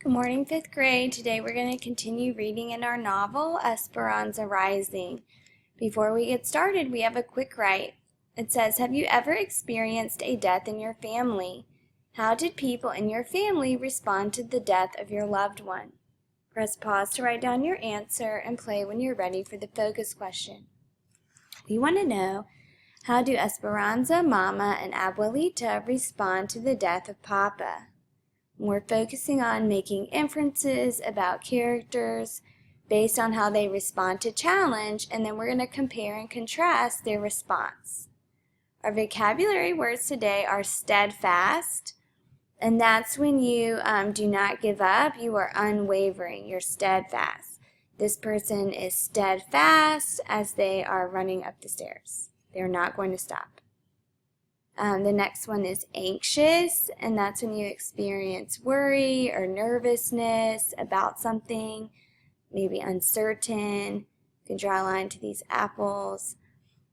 Good morning, 5th grade. Today we're going to continue reading in our novel, Esperanza Rising. Before we get started, we have a quick write. It says, have you ever experienced a death in your family? How did people in your family respond to the death of your loved one? Press pause to write down your answer and play when you're ready for the focus question. We want to know, how do Esperanza, Mama, and Abuelita respond to the death of Papa? We're focusing on making inferences about characters based on how they respond to challenge, and then we're going to compare and contrast their response. Our vocabulary words today are steadfast, and that's when you do not give up. You are unwavering. You're steadfast. This person is steadfast as they are running up the stairs. They're not going to stop. The next one is anxious, and that's when you experience worry or nervousness about something, maybe uncertain. You can draw a line to these apples.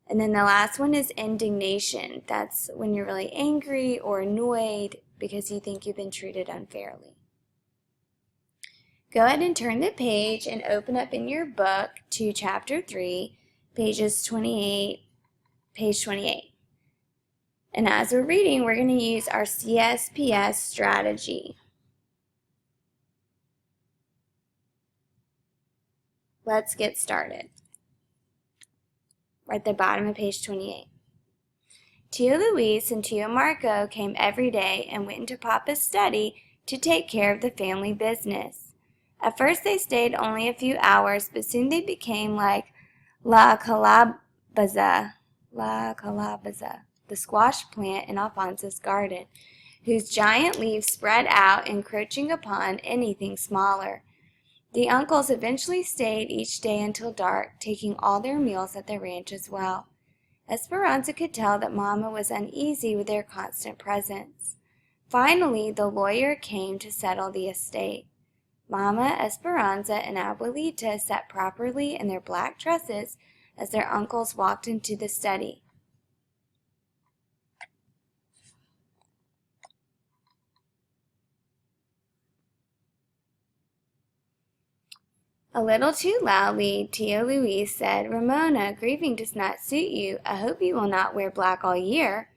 And then the last one is indignation. That's when you're really angry or annoyed because you think you've been treated unfairly. Go ahead and turn the page and open up in your book to Chapter 3, page 28. And as we're reading, we're going to use our CSPS strategy. Let's get started. We're at the bottom of page 28. Tio Luis and Tio Marco came every day and went into Papa's study to take care of the family business. At first they stayed only a few hours, but soon they became like La Calabaza, the squash plant in Alfonso's garden, whose giant leaves spread out, encroaching upon anything smaller. The uncles eventually stayed each day until dark, taking all their meals at the ranch as well. Esperanza could tell that Mama was uneasy with their constant presence. Finally, the lawyer came to settle the estate. Mama, Esperanza, and Abuelita sat properly in their black dresses as their uncles walked into the study. A little too loudly, Tio Luis said, Ramona, grieving does not suit you. I hope you will not wear black all year.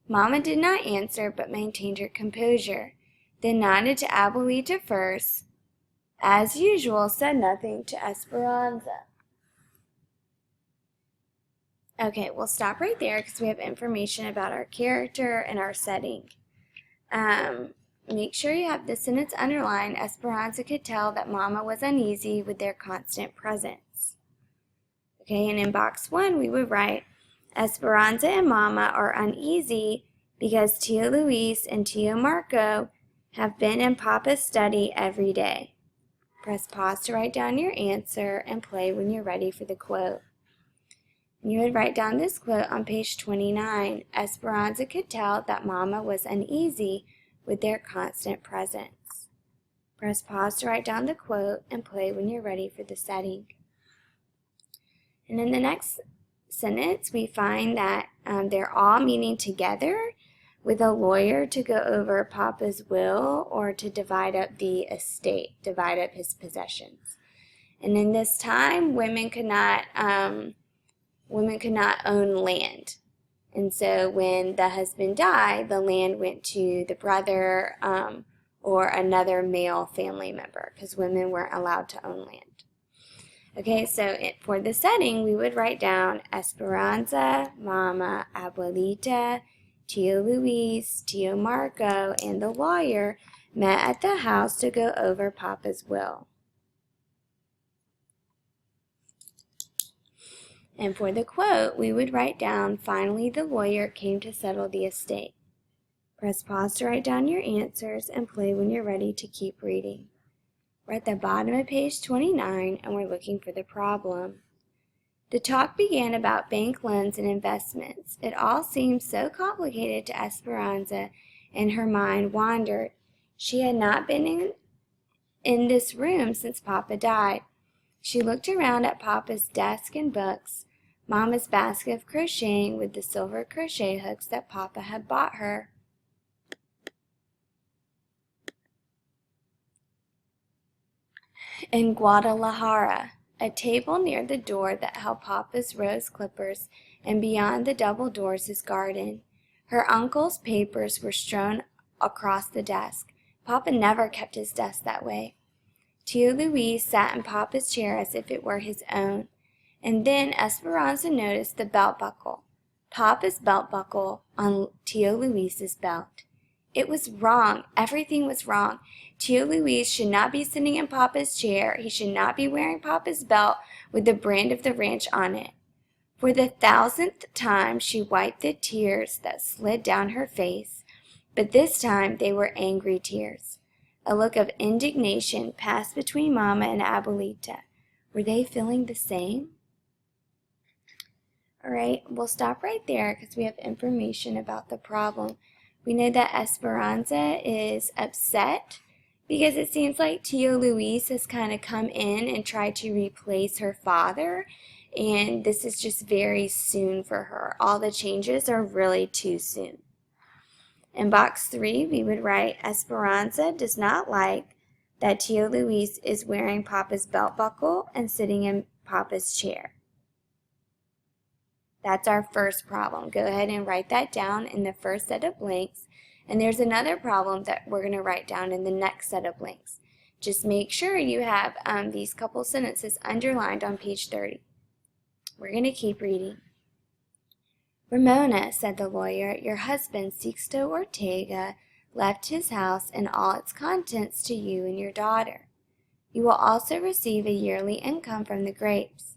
Mama did not answer, but maintained her composure, then nodded to Abuelita first. As usual, said nothing to Esperanza. Okay, we'll stop right there because we have information about our character and our setting. Make sure you have the sentence underlined. Esperanza could tell that Mama was uneasy with their constant presence. Okay, and in box 1 we would write, Esperanza and Mama are uneasy because Tio Luis and Tio Marco have been in Papa's study every day. Press pause to write down your answer and play when you're ready for the quote. And you would write down this quote on page 29. Esperanza could tell that Mama was uneasy with their constant presence. Press pause to write down the quote and play when you're ready for the setting. And in the next sentence, we find that they're all meeting together with a lawyer to go over Papa's will or to divide up the estate, divide up his possessions. And in this time, women could not own land. And so when the husband died, the land went to the brother or another male family member because women weren't allowed to own land. Okay, so for the setting, we would write down Esperanza, Mama, Abuelita, Tio Luis, Tio Marco, and the lawyer met at the house to go over Papa's will. And for the quote, we would write down, finally the lawyer came to settle the estate. Press pause to write down your answers and play when you're ready to keep reading. We're at the bottom of page 29 and we're looking for the problem. The talk began about bank loans and investments. It all seemed so complicated to Esperanza and her mind wandered. She had not been in this room since Papa died. She looked around at Papa's desk and books, Mama's basket of crocheting with the silver crochet hooks that Papa had bought her. In Guadalajara, a table near the door that held Papa's rose clippers, and beyond the double doors his garden. Her uncle's papers were strewn across the desk. Papa never kept his desk that way. Tia Louise sat in Papa's chair as if it were his own. And then Esperanza noticed the belt buckle, Papa's belt buckle on Tia Louise's belt. It was wrong. Everything was wrong. Tia Louise should not be sitting in Papa's chair. He should not be wearing Papa's belt with the brand of the ranch on it. For the 1,000th time she wiped the tears that slid down her face, but this time they were angry tears. A look of indignation passed between Mama and Abuelita. Were they feeling the same? All right, we'll stop right there because we have information about the problem. We know that Esperanza is upset because it seems like Tia Louise has kind of come in and tried to replace her father, and this is just very soon for her. All the changes are really too soon. In box 3, we would write, Esperanza does not like that Tia Louise is wearing Papa's belt buckle and sitting in Papa's chair. That's our first problem. Go ahead and write that down in the first set of blanks. And there's another problem that we're going to write down in the next set of blanks. Just make sure you have these couple sentences underlined on page 30. We're going to keep reading. Ramona, said the lawyer, your husband, Sixto Ortega, left his house and all its contents to you and your daughter. You will also receive a yearly income from the grapes.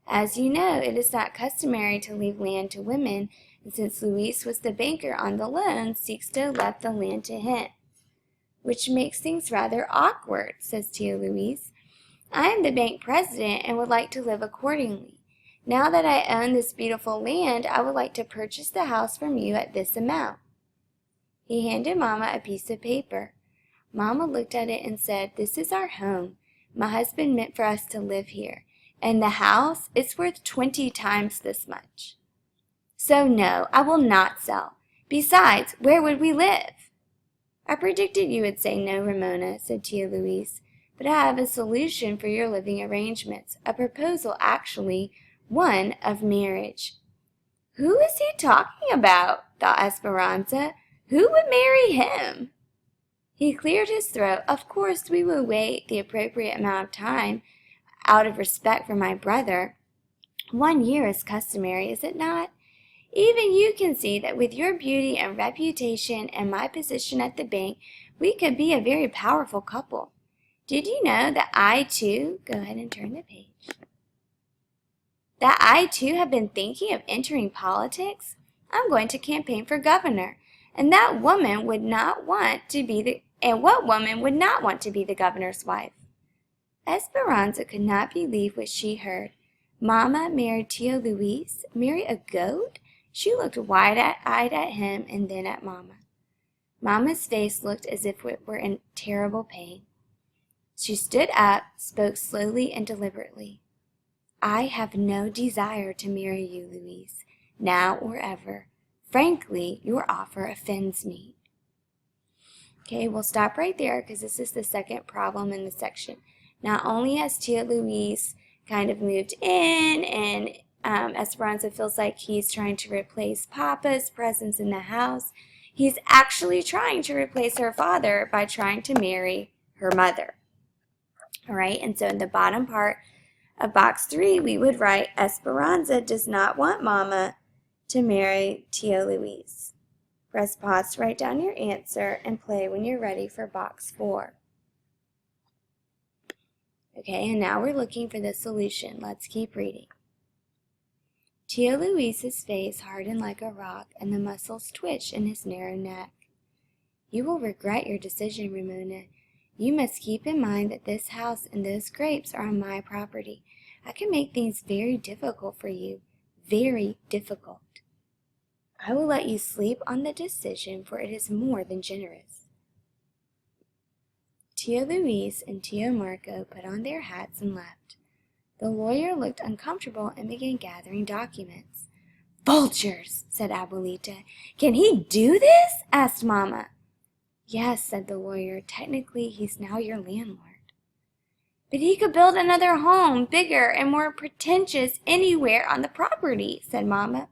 As you know, it is not customary to leave land to women, and since Luis was the banker on the loan, Sixto left the land to him. Which makes things rather awkward, says Tia Louise. I am the bank president and would like to live accordingly. Now that I own this beautiful land, I would like to purchase the house from you at this amount. He handed Mama a piece of paper. Mama looked at it and said, this is our home. My husband meant for us to live here. And the house is worth 20 times this much. So no, I will not sell. Besides, where would we live? I predicted you would say no, Ramona, said Tia Louise, but I have a solution for your living arrangements, a proposal actually, one of marriage. Who is he talking about? Thought Esperanza. Who would marry him? He cleared his throat. Of course, we will wait the appropriate amount of time, out of respect for my brother. 1 year is customary, is it not? Even you can see that with your beauty and reputation and my position at the bank, we could be a very powerful couple. Did you know that I too, go ahead and turn the page, that I too have been thinking of entering politics? I'm going to campaign for governor, and that woman would not want to be what woman would not want to be the governor's wife? Esperanza could not believe what she heard. Mama married Tia Louise? Marry a goat? She looked wide-eyed at him and then at Mama. Mama's face looked as if it were in terrible pain. She stood up, spoke slowly and deliberately. I have no desire to marry you, Louise, now or ever. Frankly, your offer offends me. Okay, we'll stop right there because this is the second problem in the section. Not only has Tia Louise kind of moved in and Esperanza feels like he's trying to replace Papa's presence in the house, he's actually trying to replace her father by trying to marry her mother. All right, and so in the bottom part of box 3, we would write, Esperanza does not want Mama to marry Tia Louise. Press pause to write down your answer and play when you're ready for box 4. Okay, and now we're looking for the solution. Let's keep reading. Tia Louise's face hardened like a rock, and the muscles twitched in his narrow neck. You will regret your decision, Ramona. You must keep in mind that this house and those grapes are on my property. I can make things very difficult for you. Very difficult. I will let you sleep on the decision, for it is more than generous. Tia Louise and Tio Marco put on their hats and left. The lawyer looked uncomfortable and began gathering documents. Vultures, said Abuelita. Can he do this? Asked Mama. Yes, said the lawyer. Technically, he's now your landlord. But he could build another home, bigger and more pretentious, anywhere on the property, said Mama.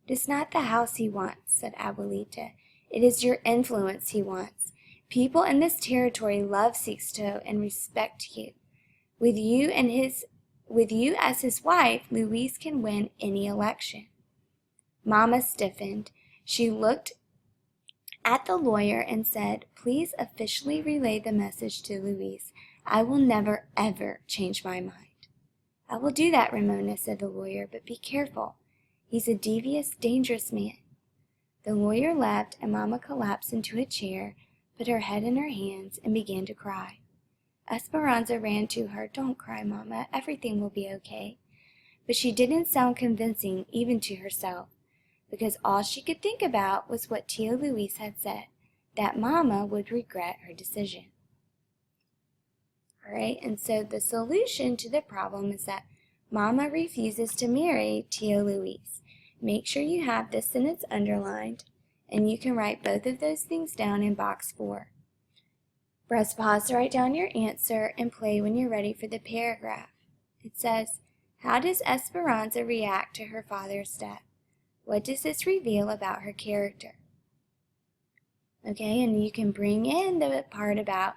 It is not the house he wants, said Abuelita. It is your influence he wants. People in this territory love Sixto and respect you. With you as his wife, Luis can win any election. Mama stiffened. She looked at the lawyer and said, Please officially relay the message to Luis. I will never, ever change my mind. I will do that, Ramona, said the lawyer, but be careful. He's a devious, dangerous man. The lawyer left, and Mama collapsed into a chair, put her head in her hands, and began to cry. Esperanza ran to her. Don't cry, Mama. Everything will be okay. But she didn't sound convincing even to herself, because all she could think about was what Tio Luis had said, that Mama would regret her decision. All right, and so the solution to the problem is that Mama refuses to marry Tio Luis. Make sure you have this sentence underlined, and you can write both of those things down in box 4. Press pause to write down your answer and play when you're ready for the paragraph. It says, How does Esperanza react to her father's death? What does this reveal about her character? Okay, and you can bring in the part about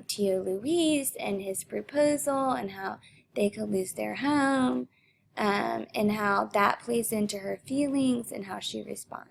Tio Luis and his proposal and how they could lose their home and how that plays into her feelings and how she responds.